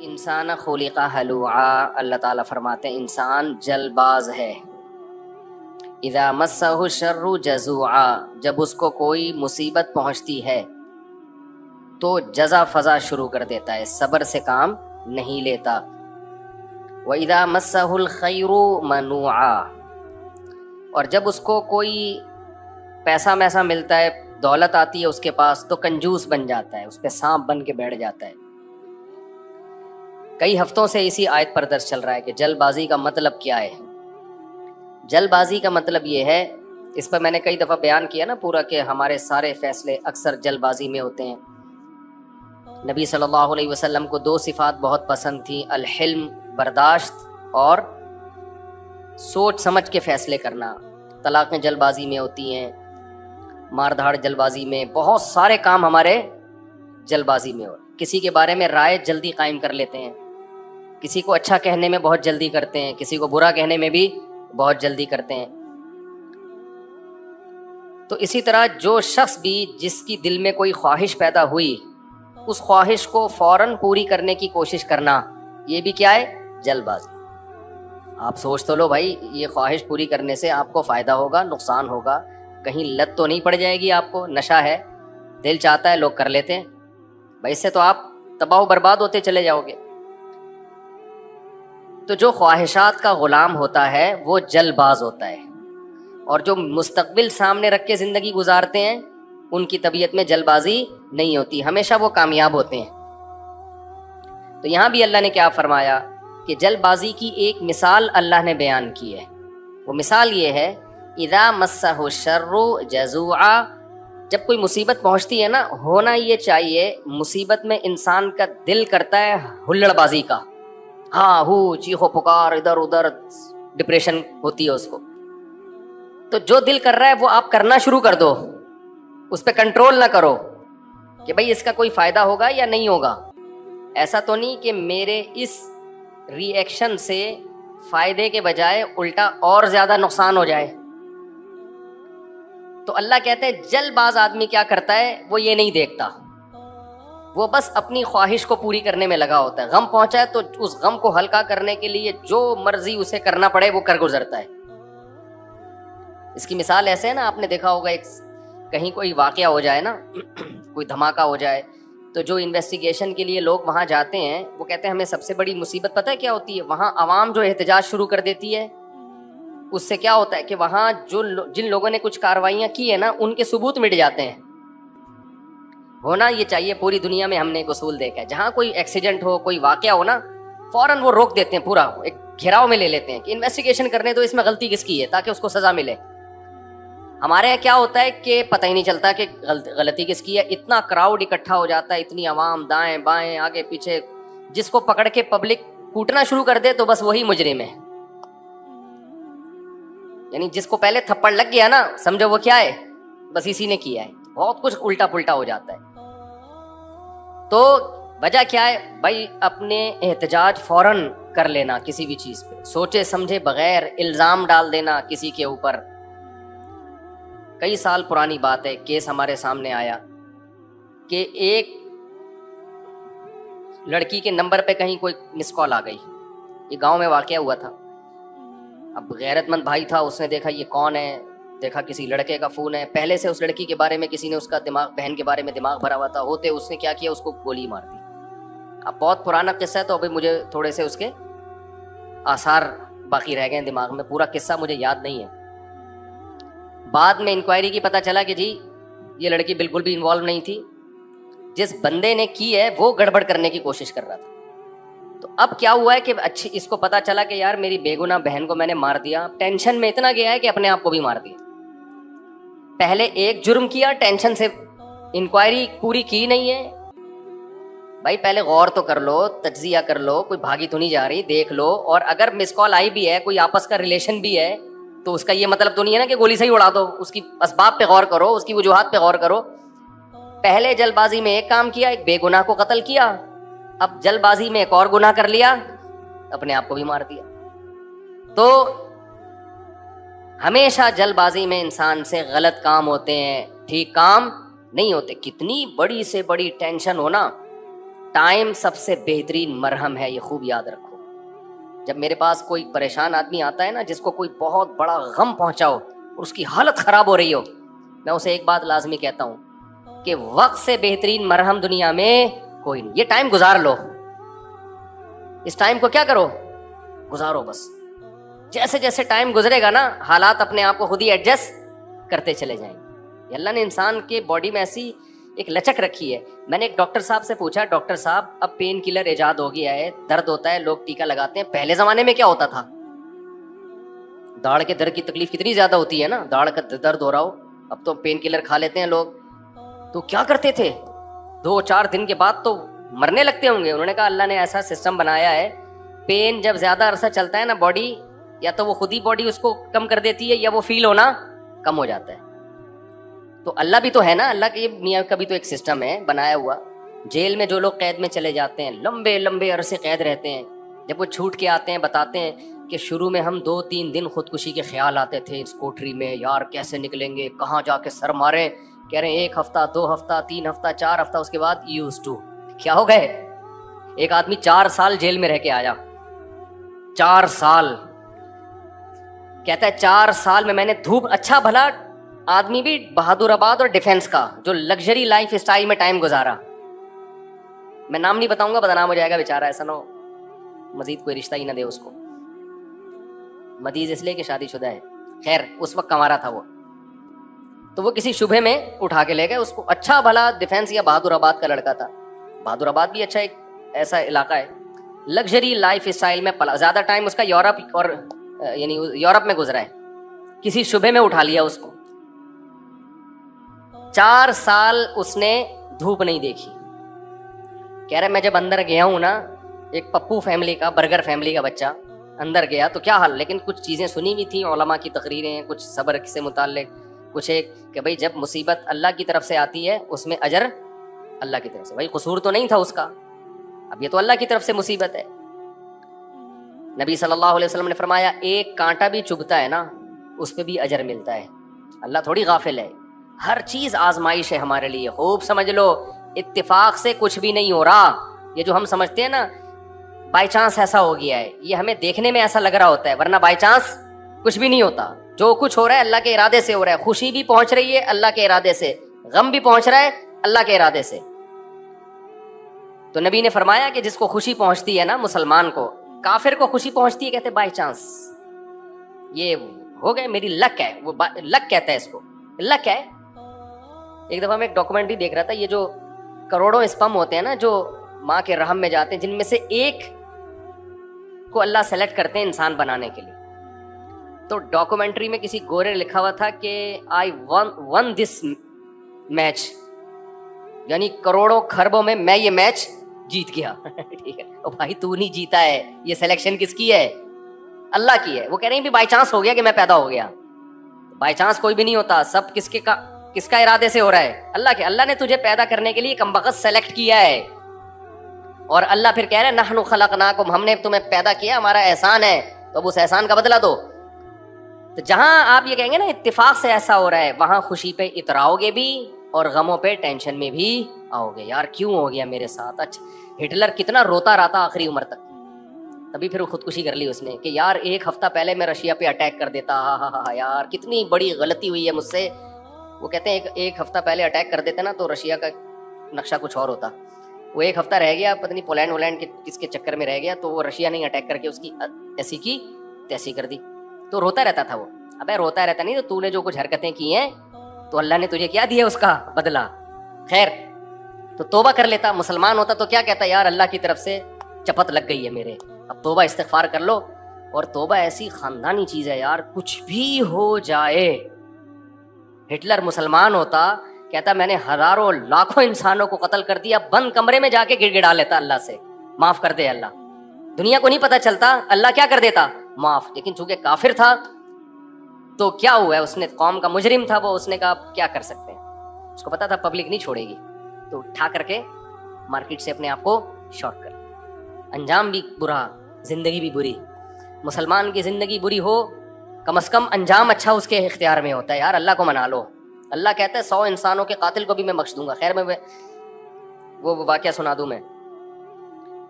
انسان خلق ہلوعا، اللہ تعالیٰ فرماتے ہیں انسان جلد باز ہے۔ اذا مسہ الشر جزوعا، جب اس کو کوئی مصیبت پہنچتی ہے تو جزا فضا شروع کر دیتا ہے، صبر سے کام نہیں لیتا۔ وَإِذَا مَسَّهُ الْخَيْرُ مَنُوعًا، اور جب اس کو کوئی پیسہ میسا ملتا ہے، دولت آتی ہے اس کے پاس، تو کنجوس بن جاتا ہے، اس پہ سانپ بن کے بیٹھ جاتا ہے۔ کئی ہفتوں سے اسی آیت پر درس چل رہا ہے کہ جلد بازی کا مطلب کیا ہے۔ جلد بازی کا مطلب یہ ہے، اس پر میں نے کئی دفعہ بیان کیا نا پورا، کہ ہمارے سارے فیصلے اکثر جلد بازی میں ہوتے ہیں۔ نبی صلی اللہ علیہ وسلم کو دو صفات بہت پسند تھیں، الحلم برداشت، اور سوچ سمجھ کے فیصلے کرنا۔ طلاقیں جلد بازی میں ہوتی ہیں، مار دھاڑ جلد بازی میں، بہت سارے کام ہمارے جلد بازی میں ہو۔ کسی کے بارے میں رائے جلدی قائم کر لیتے ہیں، کسی کو اچھا کہنے میں بہت جلدی کرتے ہیں، کسی کو برا کہنے میں بھی بہت جلدی کرتے ہیں۔ تو اسی طرح جو شخص بھی جس کی دل میں کوئی خواہش پیدا ہوئی، اس خواہش کو فوراً پوری کرنے کی کوشش کرنا، یہ بھی کیا ہے؟ جلد بازی۔ آپ سوچ تو لو بھائی، یہ خواہش پوری کرنے سے آپ کو فائدہ ہوگا، نقصان ہوگا، کہیں لت تو نہیں پڑ جائے گی آپ کو؟ نشہ ہے، دل چاہتا ہے، لوگ کر لیتے ہیں بھائی، اس سے تو آپ تباہ و برباد ہوتے چلے جاؤ گے۔ تو جو خواہشات کا غلام ہوتا ہے وہ جلد باز ہوتا ہے، اور جو مستقبل سامنے رکھ کے زندگی گزارتے ہیں ان کی طبیعت میں جلد بازی نہیں ہوتی، ہمیشہ وہ کامیاب ہوتے ہیں۔ تو یہاں بھی اللہ نے کیا فرمایا کہ جلد بازی کی ایک مثال اللہ نے بیان کی ہے، وہ مثال یہ ہے، اذا مسہ الشر جزوعا، جب کوئی مصیبت پہنچتی ہے نا، ہونا یہ چاہیے مصیبت میں انسان کا دل کرتا ہے ہلڑ بازی کا، ہاں ہو چیخو پکار، ادھر ادھر، ڈپریشن ہوتی ہے اس کو۔ تو جو دل کر رہا ہے وہ آپ کرنا شروع کر دو، اس پہ کنٹرول نہ کرو کہ بھئی اس کا کوئی فائدہ ہوگا یا نہیں ہوگا۔ ایسا تو نہیں کہ میرے اس ری ایکشن سے فائدے کے بجائے الٹا اور زیادہ نقصان ہو جائے۔ تو اللہ کہتے ہیں جلد باز آدمی کیا کرتا ہے، وہ یہ نہیں دیکھتا، وہ بس اپنی خواہش کو پوری کرنے میں لگا ہوتا ہے۔ غم پہنچا ہے تو اس غم کو ہلکا کرنے کے لیے جو مرضی اسے کرنا پڑے وہ کر گزرتا ہے۔ اس کی مثال ایسے ہے نا، آپ نے دیکھا ہوگا، ایک کہیں کوئی واقعہ ہو جائے نا، کوئی دھماکہ ہو جائے، تو جو انویسٹیگیشن کے لیے لوگ وہاں جاتے ہیں وہ کہتے ہیں ہمیں سب سے بڑی مصیبت پتہ ہے کیا ہوتی ہے؟ وہاں عوام جو احتجاج شروع کر دیتی ہے، اس سے کیا ہوتا ہے کہ وہاں جن لوگوں نے کچھ کارروائیاں کی ہیں نا، ان کے ثبوت مٹ جاتے ہیں۔ ہونا یہ چاہیے، پوری دنیا میں ہم نے ایک اصول دیکھا ہے، جہاں کوئی ایکسیڈنٹ ہو، کوئی واقعہ ہو نا، فوراً وہ روک دیتے ہیں، پورا ایک گھیراؤ میں لے لیتے ہیں کہ انویسٹیگیشن کرنے تو اس میں غلطی کس کی ہے، تاکہ اس کو سزا ملے۔ ہمارے یہاں کیا ہوتا ہے کہ پتہ ہی نہیں چلتا کہ غلطی کس کی ہے، اتنا کراؤڈ اکٹھا ہو جاتا ہے، اتنی عوام دائیں بائیں آگے پیچھے، جس کو پکڑ کے پبلک کوٹنا شروع کر دے تو بس وہی مجرم ہے۔ یعنی جس کو پہلے تھپڑ لگ گیا نا، سمجھو وہ کیا ہے، بس اسی نے کیا ہے۔ بہت کچھ الٹا پلٹا ہو جاتا ہے۔ تو وجہ کیا ہے بھائی؟ اپنے احتجاج فوراً کر لینا کسی بھی چیز پہ، سوچے سمجھے بغیر الزام ڈال دینا کسی کے اوپر۔ کئی سال پرانی بات ہے، کیس ہمارے سامنے آیا کہ ایک لڑکی کے نمبر پہ کہیں کوئی مس کال آ گئی، یہ گاؤں میں واقعہ ہوا تھا۔ اب غیرت مند بھائی تھا، اس نے دیکھا یہ کون ہے، دیکھا کسی لڑکے کا فون ہے، پہلے سے اس لڑکی کے بارے میں کسی نے اس کا دماغ، بہن کے بارے میں دماغ بھرا ہوا تھا، ہوتے اس نے کیا کیا، اس کو گولی مار دی۔ اب بہت پرانا قصہ ہے تو ابھی مجھے تھوڑے سے اس کے آثار باقی رہ گئے ہیں دماغ میں، پورا قصہ مجھے یاد نہیں ہے۔ بعد میں انکوائری کی پتہ چلا کہ جی یہ لڑکی بالکل بھی انوالو نہیں تھی، جس بندے نے کی ہے وہ گڑبڑ کرنے کی کوشش کر رہا تھا۔ تو اب کیا ہوا ہے کہ اچھی اس کو پتا چلا کہ یار میری بے گناہ بہن کو میں نے مار دیا، ٹینشن میں اتنا گیا ہے کہ اپنے آپ کو بھی مار دیا۔ پہلے ایک جرم کیا، ٹینشن سے انکوائری پوری کی نہیں ہے۔ بھائی پہلے غور تو کر لو، تجزیہ کر لو، کوئی بھاگی تو نہیں جا رہی، دیکھ لو، اور اگر مس کال آئی بھی ہے، کوئی آپس کا ریلیشن بھی ہے، تو اس کا یہ مطلب تو نہیں ہے نا کہ گولی سے ہی اڑا دو، اس کی اسباب پہ غور کرو، اس کی وجوہات پہ غور کرو۔ پہلے جلد بازی میں ایک کام کیا، ایک بے گناہ کو قتل کیا، اب جلد بازی میں ایک اور گناہ کر لیا، اپنے آپ کو بھی مار دیا۔ تو ہمیشہ جلد بازی میں انسان سے غلط کام ہوتے ہیں، ٹھیک کام نہیں ہوتے۔ کتنی بڑی سے بڑی ٹینشن ہونا، ٹائم سب سے بہترین مرہم ہے، یہ خوب یاد رکھو۔ جب میرے پاس کوئی پریشان آدمی آتا ہے نا، جس کو کوئی بہت بڑا غم پہنچا ہو اور اس کی حالت خراب ہو رہی ہو، میں اسے ایک بات لازمی کہتا ہوں کہ وقت سے بہترین مرہم دنیا میں کوئی نہیں۔ یہ ٹائم گزار لو، اس ٹائم کو کیا کرو، گزارو بس۔ جیسے جیسے ٹائم گزرے گا نا، حالات اپنے آپ کو خود ہی ایڈجسٹ کرتے چلے جائیں گے۔ اللہ نے انسان کے باڈی میں ایسی ایک لچک رکھی ہے۔ میں نے ایک ڈاکٹر صاحب سے پوچھا، ڈاکٹر صاحب اب پین کلر ایجاد ہو گیا ہے، درد ہوتا ہے، لوگ ٹیکا لگاتے ہیں، پہلے زمانے میں کیا ہوتا تھا؟ داڑھ کے درد کی تکلیف کتنی زیادہ ہوتی ہے نا، داڑھ کا درد ہو رہا ہو، اب تو پین کلر کھا لیتے ہیں لوگ۔ تو کیا کرتے تھے؟ 2-4 دن کے بعد تو مرنے لگتے ہوں گے۔ انہوں نے کہا اللہ نے ایسا سسٹم بنایا ہے، پین جب زیادہ عرصہ چلتا ہے نا، باڈی یا تو وہ خود ہی باڈی اس کو کم کر دیتی ہے، یا وہ فیل ہونا کم ہو جاتا ہے۔ تو اللہ بھی تو ہے نا، اللہ کے میاں کا بھی تو ایک سسٹم ہے بنایا ہوا۔ جیل میں جو لوگ قید میں چلے جاتے ہیں، لمبے لمبے عرصے قید رہتے ہیں، جب وہ چھوٹ کے آتے ہیں بتاتے ہیں کہ شروع میں ہم 2-3 دن خودکشی کے خیال آتے تھے اس کوٹری میں، یار کیسے نکلیں گے، کہاں جا کے سر ماریں، کہہ رہے ہیں 1 ہفتہ 2 ہفتہ 3 ہفتہ 4 ہفتہ، اس کے بعد یوز ٹو کیا ہو گئے۔ ایک آدمی 4 سال جیل میں رہ کے آیا، 4 سال، کہتا ہے 4 سال میں نے دھوپ، اچھا بھلا آدمی بھی بہادر آباد اور ڈیفینس کا جو لگژری لائف اسٹائل میں ٹائم گزارا۔ میں نام نہیں بتاؤں گا، بدنام ہو جائے گا بیچارہ، ایسا نہ ہو مزید کوئی رشتہ ہی نہ دے اس کو۔ مدیز اس لیے کہ شادی شدہ ہے، خیر اس وقت کمارا تھا وہ، تو وہ کسی شبہ میں اٹھا کے لے گئے اس کو۔ اچھا بھلا ڈیفینس یا بہادر آباد کا لڑکا تھا، بہادر آباد بھی اچھا ایک ایسا علاقہ ہے، لگژری لائف اسٹائل میں پلا، زیادہ ٹائم اس کا یورپ اور یعنی یورپ میں گزرا ہے، کسی شبہ میں اٹھا لیا اس کو۔ 4 سال اس نے دھوپ نہیں دیکھی، کہہ رہے میں جب اندر گیا ہوں نا، ایک پپو فیملی کا، برگر فیملی کا بچہ اندر گیا تو کیا حال، لیکن کچھ چیزیں سنی بھی تھیں، علماء کی تقریریں، کچھ صبر سے متعلق، کچھ ایک کہ بھائی جب مصیبت اللہ کی طرف سے آتی ہے اس میں اجر اللہ کی طرف سے، بھائی قصور تو نہیں تھا اس کا، اب یہ تو اللہ کی طرف سے مصیبت ہے۔ نبی صلی اللہ علیہ وسلم نے فرمایا ایک کانٹا بھی چبھتا ہے نا، اس پہ بھی اجر ملتا ہے، اللہ تھوڑی غافل ہے، ہر چیز آزمائش ہے ہمارے لیے، خوب سمجھ لو، اتفاق سے کچھ بھی نہیں ہو رہا۔ یہ جو ہم سمجھتے ہیں نا بائی چانس ایسا ہو گیا ہے، یہ ہمیں دیکھنے میں ایسا لگ رہا ہوتا ہے، ورنہ بائی چانس کچھ بھی نہیں ہوتا۔ جو کچھ ہو رہا ہے اللہ کے ارادے سے ہو رہا ہے، خوشی بھی پہنچ رہی ہے اللہ کے ارادے سے، غم بھی پہنچ رہا ہے اللہ کے ارادے سے۔ تو نبی نے فرمایا کہ جس کو خوشی پہنچتی ہے نا مسلمان کو، کافر کو خوشی پہنچتی ہے کہتے بائی چانس، یہ ہو گئے میری لک ہے، وہ لک کہتا ہے اس کو، لک ہے۔ ایک دفعہ میں ایک ڈاکومنٹری دیکھ رہا تھا، یہ جو کروڑوں اسپم ہوتے ہیں نا جو ماں کے رحم میں جاتے ہیں، جن میں سے ایک کو اللہ سلیکٹ کرتے ہیں انسان بنانے کے لیے، تو ڈاکومنٹری میں کسی گورے نے لکھا ہوا تھا کہ آئی ون دس میچ، یعنی کروڑوں خربوں میں میں یہ میچ جیت گیا۔ ٹھیک ہے، او بھائی تو نہیں جیتا ہے، یہ سلیکشن کس کی ہے؟ اللہ کی ہے۔ وہ کہہ رہے ہیں بھی بائی چانس ہو گیا کہ میں پیدا ہو گیا، بائی چانس کوئی بھی نہیں ہوتا، سب کس کا ارادے سے ہو رہا ہے؟ اللہ کے۔ اللہ نے تجھے پیدا کرنے کے لیے کمبخت سلیکٹ کیا ہے، اور اللہ پھر کہہ رہے ہیں نحن خلقناکم، ہم نے تمہیں پیدا کیا، ہمارا احسان ہے، تو اب اس احسان کا بدلہ دو۔ تو جہاں آپ یہ کہیں گے نا اتفاق سے ایسا ہو رہا ہے، وہاں خوشی پہ اتراؤ گے بھی اور غموں پہ ٹینشن میں بھی آؤ گے، یار کیوں ہو گیا میرے ساتھ۔ اچھا ہٹلر کتنا روتا رہتا آخری عمر تک، تبھی پھر خودکشی کر لی اس نے کہ یار 1 ہفتہ پہلے میں رشیا پہ اٹیک کر دیتا، ہاں یار کتنی بڑی غلطی ہوئی ہے مجھ سے۔ وہ کہتے ہیں ایک ہفتہ پہلے اٹیک کر دیتے نا تو رشیا کا نقشہ کچھ اور ہوتا۔ وہ 1 ہفتہ رہ گیا، پتہ نہیں پولینڈ کے کس کے چکر میں رہ گیا، تو وہ رشیا نہیں اٹیک کر کے اس کی ایسی کی تیسی کر دی، تو روتا رہتا تھا وہ۔ ابے روتا رہتا نہیں، تو نے جو کچھ حرکتیں کی ہیں تو اللہ نے تجھے کیا دیا اس کا بدلہ۔ خیر تو توبہ کر لیتا، مسلمان ہوتا تو کیا کہتا یار اللہ کی طرف سے چپت لگ گئی ہے میرے، اب توبہ استغفار کر لو۔ اور توبہ ایسی خاندانی چیز ہے یار، کچھ بھی ہو جائے۔ ہٹلر مسلمان ہوتا، کہتا میں نے ہزاروں لاکھوں انسانوں کو قتل کر دیا، بند کمرے میں جا کے گڑ گڑا لیتا اللہ سے معاف کر دے اللہ، دنیا کو نہیں پتا چلتا، اللہ کیا کر دیتا معاف۔ لیکن چونکہ کافر تھا تو کیا ہوا ہے، اس نے قوم کا مجرم تھا وہ، اس نے کہا کیا کر سکتے ہیں، اس کو پتا تھا پبلک نہیں چھوڑے گی، تو اٹھا کر کے مارکیٹ سے اپنے آپ کو شارٹ کر لیا۔ انجام بھی برا، زندگی بھی بری۔ مسلمان کی زندگی بری ہو، کم از کم انجام اچھا اس کے اختیار میں ہوتا ہے، یار اللہ کو منا لو۔ اللہ کہتا ہے 100 انسانوں کے قاتل کو بھی میں بخش دوں گا۔ خیر میں وہ واقعہ سنا دوں میں،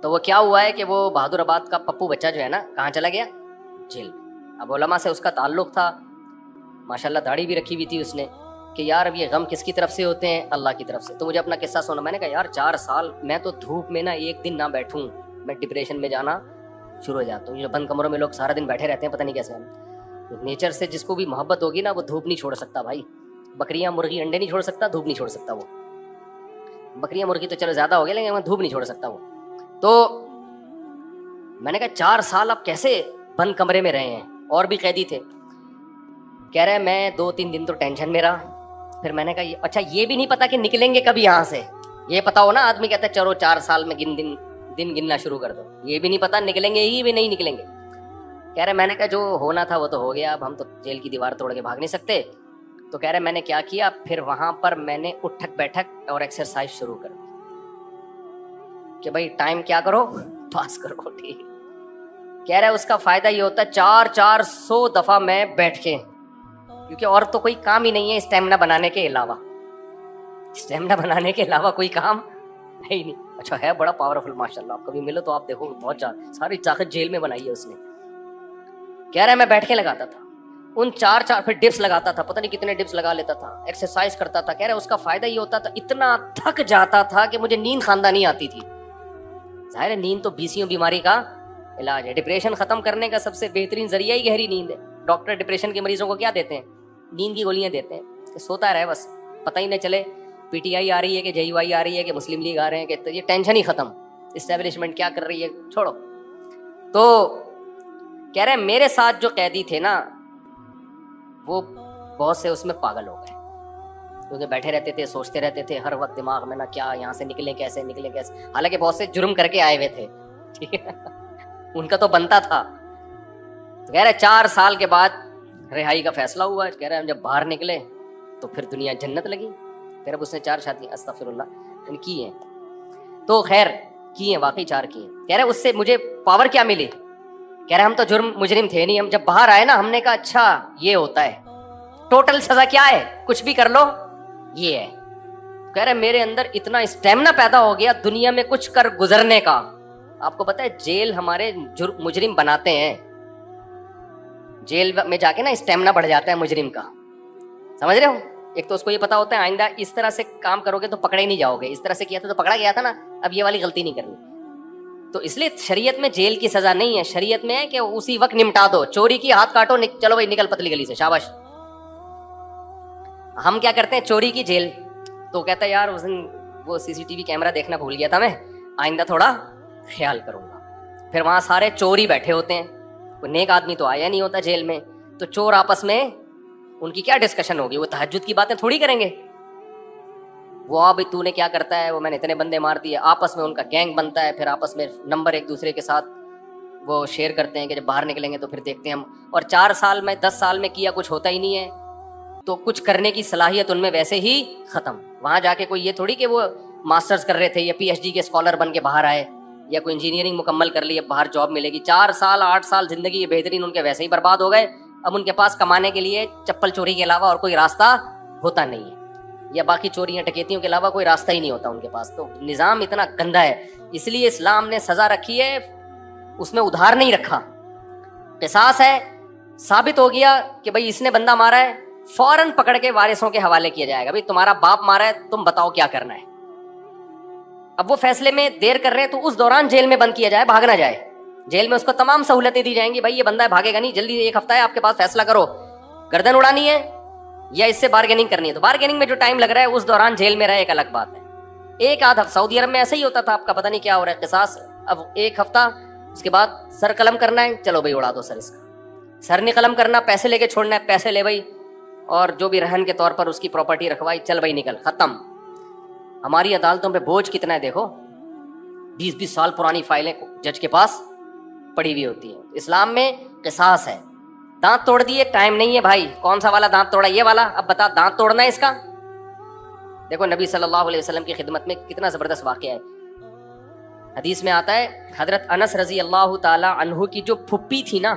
تو وہ کیا ہوا ہے کہ وہ بہادر آباد کا پپو بچہ جو ہے نا کہاں چلا گیا؟ جیل. اب علماء سے اس کا تعلق تھا, ماشاءاللہ داڑھی بھی رکھی ہوئی تھی اس نے, کہ یار اب یہ غم کس کی طرف سے ہوتے ہیں؟ اللہ کی طرف سے. تو مجھے اپنا قصہ سنا, میں نے کہا یار 4 سال میں تو دھوپ میں نا ایک دن نہ بیٹھوں میں ڈپریشن میں جانا شروع ہو جاتا ہوں. جو بند کمروں میں لوگ سارا دن بیٹھے رہتے ہیں پتہ نہیں کیسے. ہم نیچر سے جس کو بھی محبت ہوگی نا وہ دھوپ نہیں چھوڑ سکتا بھائی. بکریاں مرغی انڈے نہیں چھوڑ سکتا, دھوپ نہیں چھوڑ سکتا. وہ بکریاں مرغی تو چلو زیادہ ہو گیا لیکن دھوپ نہیں چھوڑ سکتا وہ. تو میں نے کہا 4 سال اب کیسے بند کمرے میں رہے ہیں؟ اور بھی قیدی تھے. کہہ رہے میں 2-3 دن تو ٹینشن میں رہا. پھر میں نے کہا اچھا یہ بھی نہیں پتا کہ نکلیں گے کب یہاں سے. یہ پتا ہو نا آدمی کہتا ہے چلو 4 سال میں دن گننا شروع کر دو. یہ بھی نہیں پتا نکلیں گے ہی بھی نہیں نکلیں گے. کہہ رہے میں نے کہا جو ہونا تھا وہ تو ہو گیا, اب ہم تو جیل کی دیوار توڑ کے بھاگ نہیں سکتے. تو کہہ رہے میں نے کیا کیا, پھر وہاں پر میں نے اٹھک بیٹھک اور ایکسرسائز شروع کر دی کہ بھائی ٹائم کیا کرو پاس کرو. ٹھیک. کہہ رہے اس کا فائدہ یہ ہوتا ہے 400 دفعہ میں بیٹھ کے, کیونکہ اور تو کوئی کام ہی نہیں ہے اسٹیمنا بنانے کے علاوہ. اسٹیمنا بنانے کے علاوہ کوئی کام ہے ہی نہیں. اچھا ہے بڑا پاورفل ماشاءاللہ, آپ کبھی ملو تو آپ دیکھو بہت ساری طاقت جیل میں بنائی ہے اس نے. کہہ رہا ہے میں بیٹھ کے لگاتا تھا ان 4 پھر ڈپس لگاتا تھا, پتہ نہیں کتنے ڈپس لگا لیتا تھا, ایکسرسائز کرتا تھا. کہہ رہا اس کا فائدہ یہ ہوتا تھا اتنا تھک جاتا تھا کہ مجھے نیند خاندانی آتی تھی. ظاہر ہے نیند تو 20 بیماری کا علاج ہے. ڈپریشن ختم کرنے کا سب سے بہترین ذریعہ ہی گہری نیند ہے. ڈاکٹر ڈپریشن کے مریضوں کو کیا دیتے ہیں؟ نیند کی گولیاں دیتے ہیں کہ سوتا رہے بس, پتہ ہی نہ چلے پی ٹی آئی آ رہی ہے کہ جے یو آئی آ رہی ہے کہ مسلم لیگ آ رہے ہیں, کہ یہ ٹینشن ہی ختم, اسٹیبلشمنٹ کیا کر رہی ہے چھوڑو. تو کہہ رہے ہیں میرے ساتھ جو قیدی تھے نا وہ بہت سے اس میں پاگل ہو گئے, کیونکہ بیٹھے رہتے تھے سوچتے رہتے تھے ہر وقت دماغ میں نا کیا یہاں سے نکلیں کیسے. حالانکہ بہت سے جرم کر کے آئے ہوئے تھے, ٹھیک ہے, ان کا تو بنتا تھا. تو کہہ رہے 4 سال کے بعد رہائی کا فیصلہ ہوا. کہہ رہے ہم جب باہر نکلے تو پھر دنیا جنت لگی. پھر اب اس نے 4 شادیاں استغفر اللہ کی ہیں. تو خیر کی ہیں, واقعی 4 کی ہیں. کہہ رہے اس سے مجھے پاور کیا ملی؟ کہہ رہے ہم تو مجرم تھے نہیں, ہم جب باہر آئے نا ہم نے کہا اچھا یہ ہوتا ہے, ٹوٹل سزا کیا ہے, کچھ بھی کر لو یہ ہے. کہہ رہے میرے اندر اتنا اسٹیمنا پیدا ہو گیا دنیا میں کچھ کر گزرنے کا. آپ کو پتا ہے جیل ہمارے مجرم بناتے ہیں. جیل میں جا کے نا اسٹیمنا بڑھ جاتا ہے مجرم کا, سمجھ رہے ہو. ایک تو اس کو یہ پتا ہوتا ہے آئندہ اس طرح سے کام کرو گے تو پکڑے نہیں جاؤ گے, اس طرح سے کیا تھا تو پکڑا گیا تھا نا, اب یہ والی غلطی نہیں کرنی. تو اس لیے شریعت میں جیل کی سزا نہیں ہے, شریعت میں ہے کہ اسی وقت نمٹا دو. چوری کی ہاتھ کاٹو, چلو بھائی نکل پتلی گلی سے, شاباش. ہم کیا کرتے ہیں چوری کی جیل, تو کہتا ہے یار اس دن وہ CCTV کیمرہ دیکھنا بھول گیا تھا میں, آئندہ تھوڑا خیال کروں گا. پھر وہاں سارے چور ہی بیٹھے ہوتے ہیں, کوئی نیک آدمی تو آیا نہیں ہوتا جیل میں. تو چور آپس میں ان کی کیا ڈسکشن ہوگی, وہ تہجد کی باتیں تھوڑی کریں گے. وہ بھائی تو نے کیا کرتا ہے, وہ میں نے اتنے بندے مار دیے, آپس میں ان کا گینگ بنتا ہے. پھر آپس میں نمبر ایک دوسرے کے ساتھ وہ شیئر کرتے ہیں کہ جب باہر نکلیں گے تو پھر دیکھتے ہیں ہم. اور 4 سال میں 10 سال میں کیا کچھ ہوتا ہی نہیں ہے, تو کچھ کرنے کی صلاحیت ان میں ویسے ہی ختم. وہاں جا کے کوئی یہ تھوڑی کہ وہ ماسٹرز کر رہے تھے یا PhD کے اسکالر بن کے باہر آئے, یا کوئی انجینئرنگ مکمل کر لی اب باہر جاب ملے گی. 4 سال 8 سال زندگی یہ بہترین ان کے ویسے ہی برباد ہو گئے. اب ان کے پاس کمانے کے لیے چپل چوری کے علاوہ اور کوئی راستہ ہوتا نہیں ہے, یا باقی چوریاں ڈکیتیوں کے علاوہ کوئی راستہ ہی نہیں ہوتا ان کے پاس. تو نظام اتنا گندا ہے, اس لیے اسلام نے سزا رکھی ہے, اس میں ادھار نہیں رکھا. قصاص ہے, ثابت ہو گیا کہ بھائی اس نے بندہ مارا ہے, فوراً پکڑ کے وارثوں کے حوالے کیا جائے گا, بھائی تمہارا باپ مارا ہے تم بتاؤ کیا کرنا ہے. اب وہ فیصلے میں دیر کر رہے ہیں تو اس دوران جیل میں بند کیا جائے, بھاگ نہ جائے. جیل میں اس کو تمام سہولتیں دی جائیں گی, بھائی یہ بندہ ہے بھاگے گا نہیں, جلدی 1 ہفتہ ہے آپ کے پاس, فیصلہ کرو گردن اڑانی ہے یا اس سے بارگیننگ کرنی ہے. تو بارگیننگ میں جو ٹائم لگ رہا ہے اس دوران جیل میں رہے ایک الگ بات ہے. 1 آدھ ہفتہ سعودی عرب میں ایسا ہی ہوتا تھا, آپ کا پتہ نہیں کیا ہو رہا ہے. قصاص اب 1 ہفتہ, اس کے بعد سر قلم کرنا ہے, چلو بھائی اڑا دو سر اس کا. سر نہیں قلم کرنا, پیسے لے کے چھوڑنا ہے, پیسے لے بھائی, اور جو بھی رہن کے طور پر اس کی پراپرٹی رکھوائی, چل بھائی نکل, ختم. ہماری عدالتوں پہ بوجھ کتنا ہے دیکھو, 20 سال پرانی فائلیں جج کے پاس پڑی ہوئی ہوتی ہیں. اسلام میں قصاص ہے. دانت توڑ دیے, ٹائم نہیں ہے بھائی, کون سا والا دانت توڑا, یہ والا, اب بتا دانت توڑنا ہے اس کا. دیکھو نبی صلی اللہ علیہ وسلم کی خدمت میں کتنا زبردست واقعہ ہے. حدیث میں آتا ہے حضرت انس رضی اللہ تعالی عنہ کی جو پھپھی تھی نا,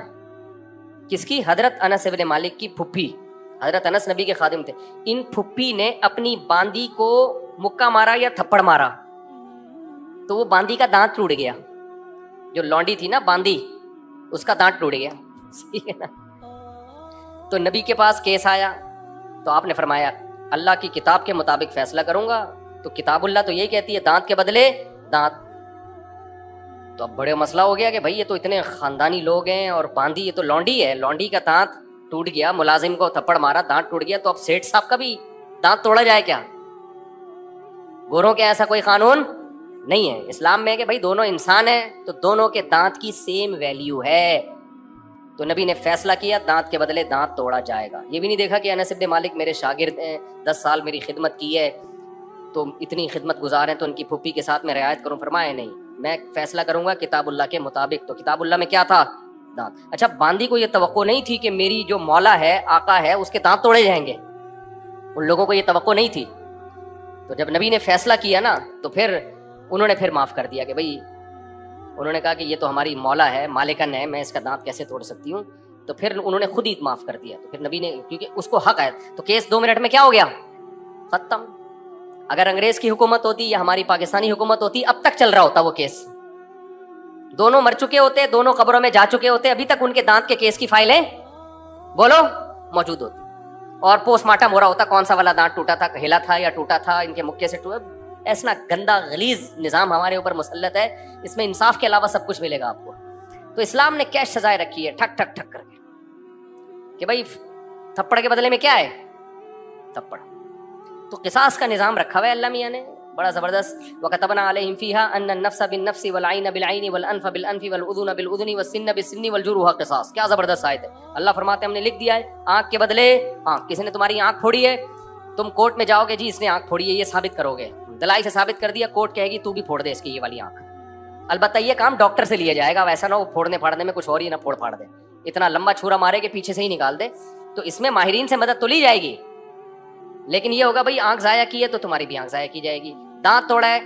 کس کی؟ حضرت انس ابن مالک کی پھپھی. حضرت انس نبی کے خادم تھے. ان پھپھی نے اپنی باندی کو مکہ مارا یا تھپڑ مارا, تو وہ باندی کا دانت ٹوٹ گیا. جو لونڈی تھی نا باندی, اس کا دانت ٹوٹ گیا, ٹھیک ہے نا. تو نبی کے پاس کیس آیا تو آپ نے فرمایا اللہ کی کتاب کے مطابق فیصلہ کروں گا. تو کتاب اللہ تو یہی کہتی ہے دانت کے بدلے دانت. تو اب بڑے مسئلہ ہو گیا کہ بھائی یہ تو اتنے خاندانی لوگ ہیں اور باندی, یہ تو لونڈی ہے, لونڈی کا دانت ٹوٹ گیا, ملازم کو تھپڑ مارا دانت ٹوٹ گیا, تو اب سیٹھ صاحب کا بھی دانت توڑا جائے کیا؟ گوروں کے ایسا کوئی قانون نہیں ہے. اسلام میں ہے کہ بھائی دونوں انسان ہیں تو دونوں کے دانت کی سیم ویلیو ہے. تو نبی نے فیصلہ کیا دانت کے بدلے دانت توڑا جائے گا. یہ بھی نہیں دیکھا کہ انس بن مالک میرے شاگرد ہیں, 10 سال میری خدمت کی ہے, تو اتنی خدمت گزار ہیں تو ان کی پھوپھی کے ساتھ میں رعایت کروں. فرمایا نہیں, میں فیصلہ کروں گا کتاب اللہ کے مطابق. تو کتاب اللہ میں کیا تھا؟ دانت. اچھا باندی کو یہ توقع نہیں تھی کہ میری جو مولا ہے, آقا ہے, اس کے دانت توڑے جائیں گے. ان لوگوں کو یہ توقع نہیں تھی. تو جب نبی نے فیصلہ کیا نا تو پھر انہوں نے پھر معاف کر دیا کہ بھائی, انہوں نے کہا کہ یہ تو ہماری مولا ہے, مالکن ہے, میں اس کا دانت کیسے توڑ سکتی ہوں. تو پھر انہوں نے خود ہی معاف کر دیا. تو پھر نبی نے, کیونکہ اس کو حق ہے, تو کیس 2 منٹ میں کیا ہو گیا, ختم. اگر انگریز کی حکومت ہوتی یا ہماری پاکستانی حکومت ہوتی, اب تک چل رہا ہوتا وہ کیس. دونوں مر چکے ہوتے, دونوں قبروں میں جا چکے ہوتے, ابھی تک ان کے دانت کے کیس کی فائلیں بولو موجود ہوتی, اور پوسٹ مارٹم ہو رہا ہوتا کون سا والا دانت ٹوٹا تھا, ہلا تھا یا ٹوٹا تھا, ان کے مکے سے ٹوٹا. ایسا گندا غلیظ نظام ہمارے اوپر مسلط ہے, اس میں انصاف کے علاوہ سب کچھ ملے گا آپ کو. تو اسلام نے کیش سزائے رکھی ہے, ٹھک ٹھک ٹھک کر کے, کہ بھائی تھپڑ کے بدلے میں کیا ہے, تھپڑ. تو قصاص کا نظام رکھا ہوا ہے اللہ میاں نے بڑا زبردست. وَكَتَبْنَا عَلَيْهِمْ فِيهَا أَنَّ النَّفْسَ بِالنَّفْسِ وَالْعَيْنَ بِالْعَيْنِ وَالْأَنْفَ بِالْأَنْفِ وَالْأُذُنَ بِالْأُذُنِ وَالسِّنَّ بِالسِّنِّ وَالْجُرُوحَ قِصَاص. کیا زبردست آیت ہے. اللہ فرماتے ہیں ہم نے لکھ دیا ہے, آنکھ کے بدلے آنکھ. کسی نے تمہاری آنکھ پھوڑی ہے, تم کورٹ میں جاؤ گے, جی اس نے آنکھ پھوڑی ہے, یہ ثابت کرو گے, دلائل سے ثابت کر دیا, کورٹ کہے گی تو بھی پھوڑ دے اس کی یہ والی آنکھ. البتہ یہ کام ڈاکٹر سے لیا جائے گا, ویسا نہ وہ پھوڑنے پھاڑنے میں کچھ اور ہی نہ پھوڑ پھاڑ دے, اتنا لمبا چھرا مارے کہ پیچھے سے ہی نکال دے. تو اس میں ماہرین سے مدد تو لی جائے گی, لیکن یہ ہوگا بھائی آنکھ ضائع کی ہے تو تمہاری بھی آنکھ ضائع کی جائے گی. دانت توڑا ہے,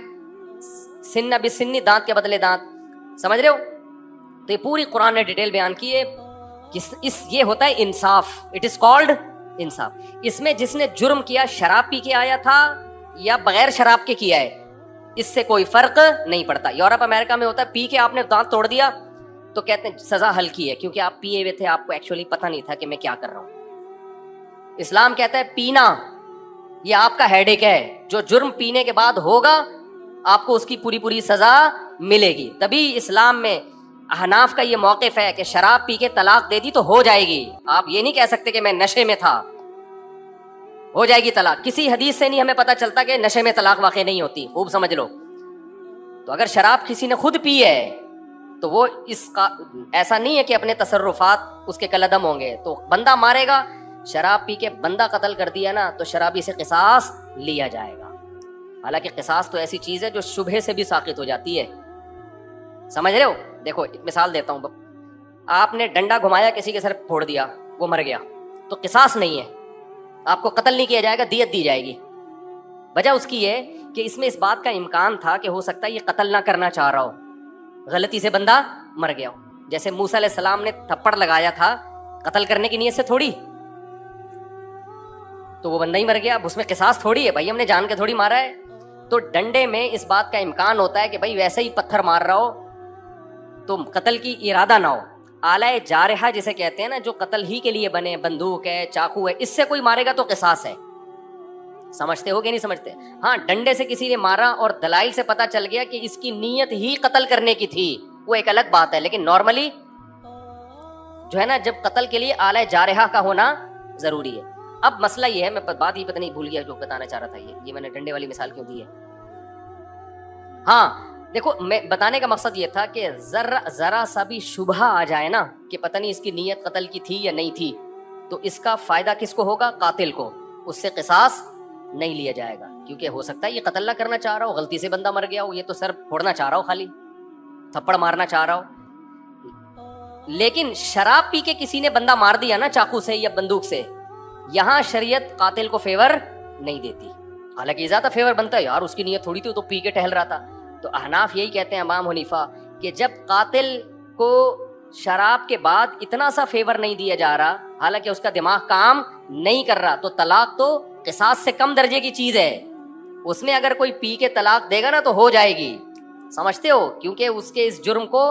سن بسنی, دانت کے بدلے دانت. سمجھ رہے ہو؟ تو یہ پوری قرآن نے ڈیٹیل بیان کی ہے. یہ ہوتا ہے انصاف, اٹ از کالڈ انصاف. اس میں جس نے جرم کیا شراب پی کے آیا تھا یا بغیر شراب کے کیا ہے, اس سے کوئی فرق نہیں پڑتا. یورپ امریکہ میں ہوتا ہے پی کے آپ نے دانت توڑ دیا تو کہتے ہیں سزا ہلکی ہے, کیونکہ آپ پیے ہوئے تھے, آپ کو ایکچولی پتہ نہیں تھا کہ میں کیا کر رہا ہوں. اسلام کہتا ہے پینا یہ آپ کا ہیڈ ایک ہے, جو جرم پینے کے بعد ہوگا آپ کو اس کی پوری پوری سزا ملے گی. تبھی اسلام میں احناف کا یہ موقف ہے کہ شراب پی کے طلاق دے دی تو ہو جائے گی. آپ یہ نہیں کہہ سکتے کہ میں نشے میں تھا, ہو جائے گی طلاق. کسی حدیث سے نہیں ہمیں پتہ چلتا کہ نشے میں طلاق واقع نہیں ہوتی, خوب سمجھ لو. تو اگر شراب کسی نے خود پی ہے تو وہ اس کا ایسا نہیں ہے کہ اپنے تصرفات اس کے کالعدم ہوں گے, تو بندہ مارے گا. شراب پی کے بندہ قتل کر دیا نا تو شرابی سے قصاص لیا جائے گا. حالانکہ قصاص تو ایسی چیز ہے جو شبہ سے بھی ساقط ہو جاتی ہے. سمجھ رہے ہو؟ دیکھو ایک مثال دیتا ہوں. آپ نے ڈنڈا گھمایا, کسی کے سر پھوڑ دیا, وہ مر گیا, تو قصاص نہیں ہے, آپ کو قتل نہیں کیا جائے گا, دیت دی جائے گی. وجہ اس کی ہے کہ اس میں اس بات کا امکان تھا کہ ہو سکتا ہے یہ قتل نہ کرنا چاہ رہا ہو, غلطی سے بندہ مر گیا ہو. جیسے موسیٰ علیہ السلام نے تھپڑ لگایا تھا قتل کرنے کی نیت سے تھوڑی, تو وہ بندہ ہی مر گیا. اب اس میں قصاص تھوڑی ہے بھائی, ہم نے جان کے تھوڑی مارا ہے. تو ڈنڈے میں اس بات کا امکان ہوتا ہے کہ بھائی ویسے ہی پتھر مار رہا ہو تو قتل کی ارادہ نہ ہو. آلہ جارحہ جسے کہتے ہیں نا, جو قتل ہی کے لیے بنے, بندوق ہے, چاقو ہے, اس سے کوئی مارے گا تو قصاص ہے. سمجھتے ہو کہ نہیں سمجھتے؟ ہاں, ڈنڈے سے کسی نے مارا اور دلائل سے پتہ چل گیا کہ اس کی نیت ہی قتل کرنے کی تھی, وہ ایک الگ بات ہے. لیکن نارملی جو ہے نا, جب قتل کے لیے آلہ جارحہ کا ہونا ضروری ہے. اب مسئلہ یہ ہے, میں بات ہی پتہ نہیں بھول گیا جو بتانا چاہ رہا تھا. یہ میں نے ڈنڈے والی مثال کیوں دی ہے. ہاں دیکھو, میں بتانے کا مقصد یہ تھا کہ ذرا سا بھی شبہ آ جائے نا کہ پتہ نہیں اس کی نیت قتل کی تھی یا نہیں تھی, تو اس کا فائدہ کس کو ہوگا؟ قاتل کو. اس سے قصاص نہیں لیا جائے گا, کیونکہ ہو سکتا ہے یہ قتل نہ کرنا چاہ رہا ہو, غلطی سے بندہ مر گیا ہو, یہ تو سر پھوڑنا چاہ رہا ہو, خالی تھپڑ مارنا چاہ رہا ہو. لیکن شراب پی کے کسی نے بندہ مار دیا نا چاقو سے یا بندوق سے, یہاں شریعت قاتل کو فیور نہیں دیتی. حالانکہ یہ زیادہ فیور بنتا ہے, یار اس کی نیت تھوڑی تھی, تو پی کے ٹہل رہا تھا. تو احناف یہی کہتے ہیں, امام حنیفہ, کہ جب قاتل کو شراب کے بعد اتنا سا فیور نہیں دیا جا رہا, حالانکہ اس کا دماغ کام نہیں کر رہا, تو طلاق تو قصاص سے کم درجے کی چیز ہے. اس میں اگر کوئی پی کے طلاق دے گا نا تو ہو جائے گی. سمجھتے ہو؟ کیونکہ اس کے اس جرم کو